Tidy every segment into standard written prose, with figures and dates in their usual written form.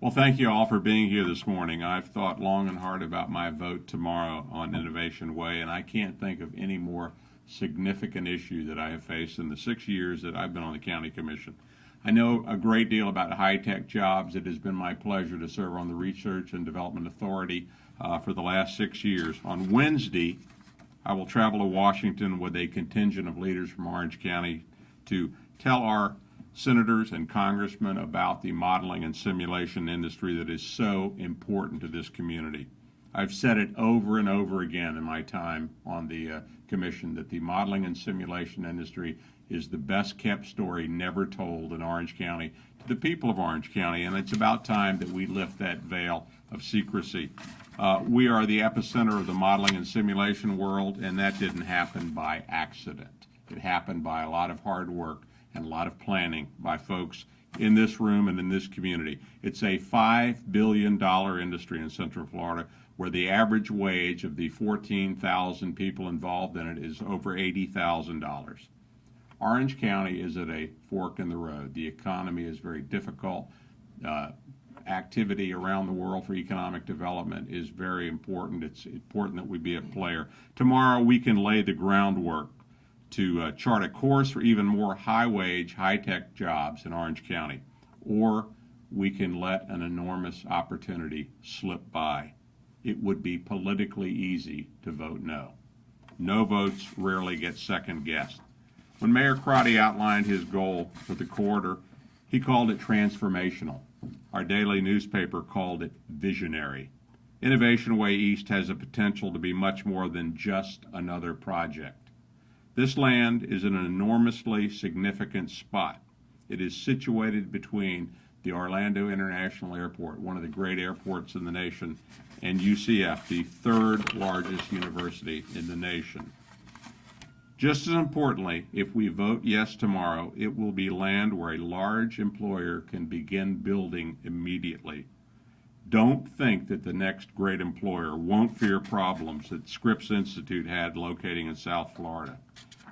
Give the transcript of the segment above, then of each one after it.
Well, thank you all for being here this morning. I've thought long and hard about my vote tomorrow on Innovation Way, and I can't think of any more significant issue that I have faced in the 6 years that I've been on the County Commission. I know a great deal about high-tech jobs. It has been my pleasure to serve on the Research and Development Authority for the last 6 years. On Wednesday, I will travel to Washington with a contingent of leaders from Orange County to tell our senators and congressmen about the modeling and simulation industry that is so important to this community. I've said it over and over again in my time on the commission that the modeling and simulation industry is the best kept story never told in Orange County to the people of Orange County, and it's about time that we lift that veil of secrecy. We are the epicenter of the modeling and simulation world, and that didn't happen by accident. It happened by a lot of hard work and a lot of planning by folks in this room and in this community. It's a $5 billion industry in Central Florida where the average wage of the 14,000 people involved in it is over $80,000. Orange County is at a fork in the road. The economy is very difficult. Activity around the world for economic development is very important. It's important that we be a player. Tomorrow we can lay the groundwork to chart a course for even more high-wage, high-tech jobs in Orange County, or we can let an enormous opportunity slip by. It would be politically easy to vote no. No votes rarely get second-guessed. When Mayor Crotty outlined his goal for the corridor, he called it transformational. Our daily newspaper called it visionary. Innovation Way East has the potential to be much more than just another project. This land is in an enormously significant spot. It is situated between the Orlando International Airport, one of the great airports in the nation, and UCF, the third largest university in the nation. Just as importantly, if we vote yes tomorrow, it will be land where a large employer can begin building immediately. Don't think that the next great employer won't fear problems that Scripps Institute had locating in South Florida,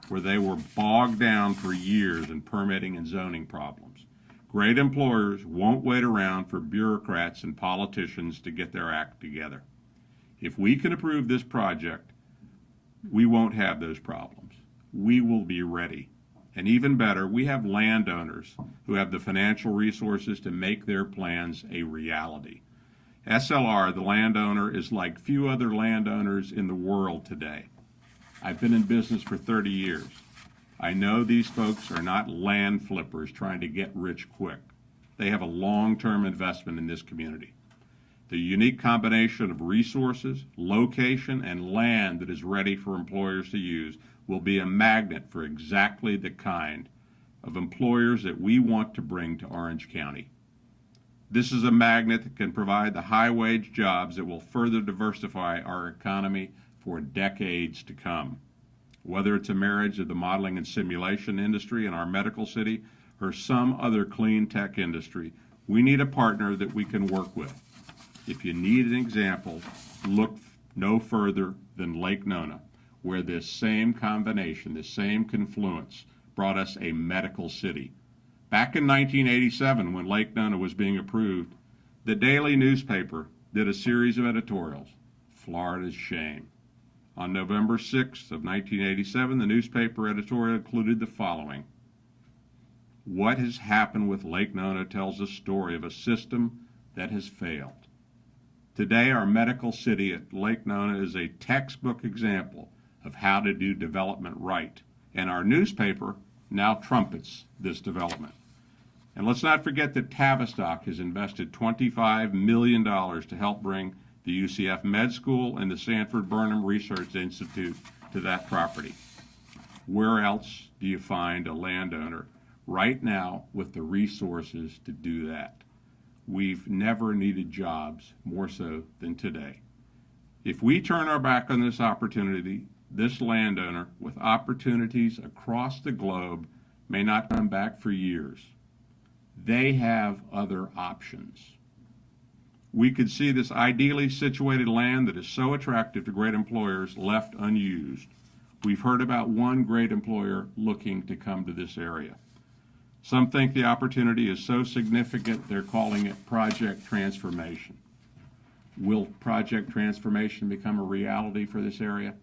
where they were bogged down for years in permitting and zoning problems. Great employers won't wait around for bureaucrats and politicians to get their act together. If we can approve this project, we won't have those problems. We will be ready. And even better, we have landowners who have the financial resources to make their plans a reality. SLR, the landowner, is like few other landowners in the world today. I've been in business for 30 years. I know these folks are not land flippers trying to get rich quick. They have a long-term investment in this community. The unique combination of resources, location, and land that is ready for employers to use will be a magnet for exactly the kind of employers that we want to bring to Orange County. This is a magnet that can provide the high-wage jobs that will further diversify our economy for decades to come. Whether it's a marriage of the modeling and simulation industry in our medical city or some other clean tech industry, we need a partner that we can work with. If you need an example, look no further than Lake Nona, where this same combination, this same confluence, brought us a medical city. Back in 1987, when Lake Nona was being approved, the daily newspaper did a series of editorials, Florida's Shame. On November 6th of 1987, the newspaper editorial included the following: "What has happened with Lake Nona tells a story of a system that has failed." Today, our medical city at Lake Nona is a textbook example of how to do development right, and our newspaper now trumpets this development. And let's not forget that Tavistock has invested $25 million to help bring the UCF Med School and the Sanford Burnham Research Institute to that property. Where else do you find a landowner right now with the resources to do that? We've never needed jobs more so than today. If we turn our back on this opportunity, this landowner with opportunities across the globe may not come back for years. They have other options. We could see this ideally situated land that is so attractive to great employers left unused. We've heard about one great employer looking to come to this area. Some think the opportunity is so significant they're calling it project transformation. Will project transformation become a reality for this area?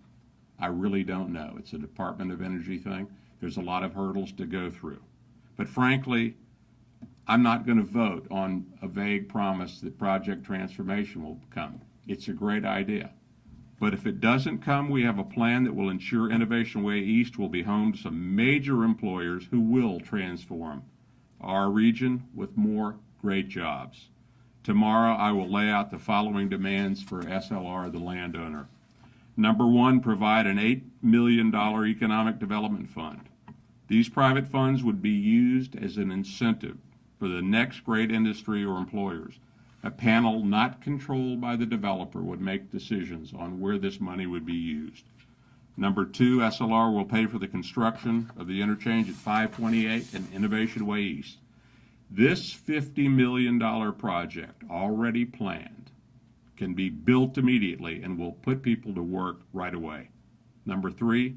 I really don't know. It's a Department of Energy thing. There's a lot of hurdles to go through. But frankly, I'm not going to vote on a vague promise that project transformation will come. It's a great idea. But if it doesn't come, we have a plan that will ensure Innovation Way East will be home to some major employers who will transform our region with more great jobs. Tomorrow, I will lay out the following demands for SLR, the landowner. Number one, provide an $8 million economic development fund. These private funds would be used as an incentive for the next great industry or employers. A panel not controlled by the developer would make decisions on where this money would be used. Number two, SLR will pay for the construction of the interchange at 528 and Innovation Way East. This $50 million project, already planned, can be built immediately and will put people to work right away. Number three,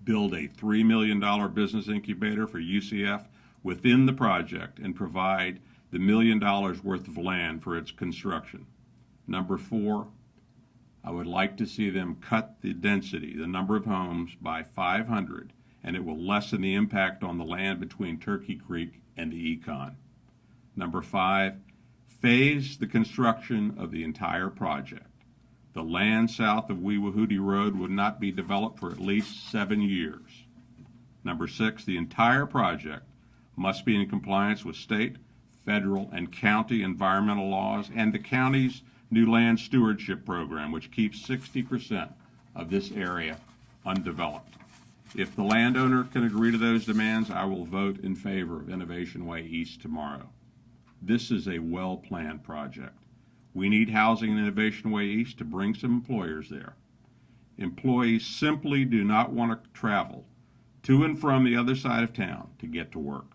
build a $3 million business incubator for UCF within the project and provide the $1 million worth of land for its construction. Number four, I would like to see them cut the density, the number of homes, by 500, and it will lessen the impact on the land between Turkey Creek and the Econ. Number five, phase the construction of the entire project. The land south of Wee-Wahootie Road would not be developed for at least 7 years. Number six, the entire project must be in compliance with state, federal, and county environmental laws and the county's new land stewardship program, which keeps 60% of this area undeveloped. If the landowner can agree to those demands, I will vote in favor of Innovation Way East tomorrow. This is a well-planned project. We need housing in Innovation Way East to bring some employers there. Employees simply do not want to travel to and from the other side of town to get to work.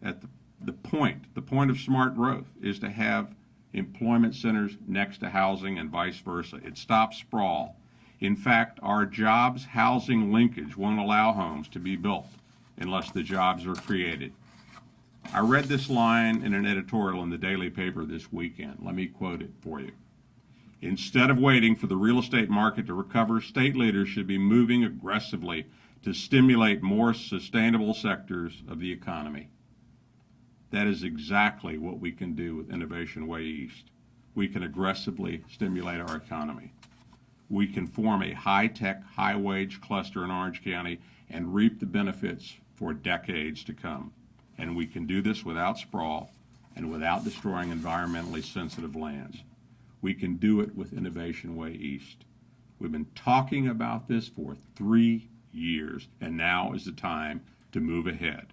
At the point of smart growth is to have employment centers next to housing and vice versa. It stops sprawl. In fact, our jobs housing linkage won't allow homes to be built unless the jobs are created. I read this line in an editorial in the daily paper this weekend. Let me quote it for you. Instead of waiting for the real estate market to recover, state leaders should be moving aggressively to stimulate more sustainable sectors of the economy. That is exactly what we can do with Innovation Way East. We can aggressively stimulate our economy. We can form a high-tech, high-wage cluster in Orange County and reap the benefits for decades to come. And we can do this without sprawl and without destroying environmentally sensitive lands. We can do it with Innovation Way East. We've been talking about this for 3 years, and now is the time to move ahead.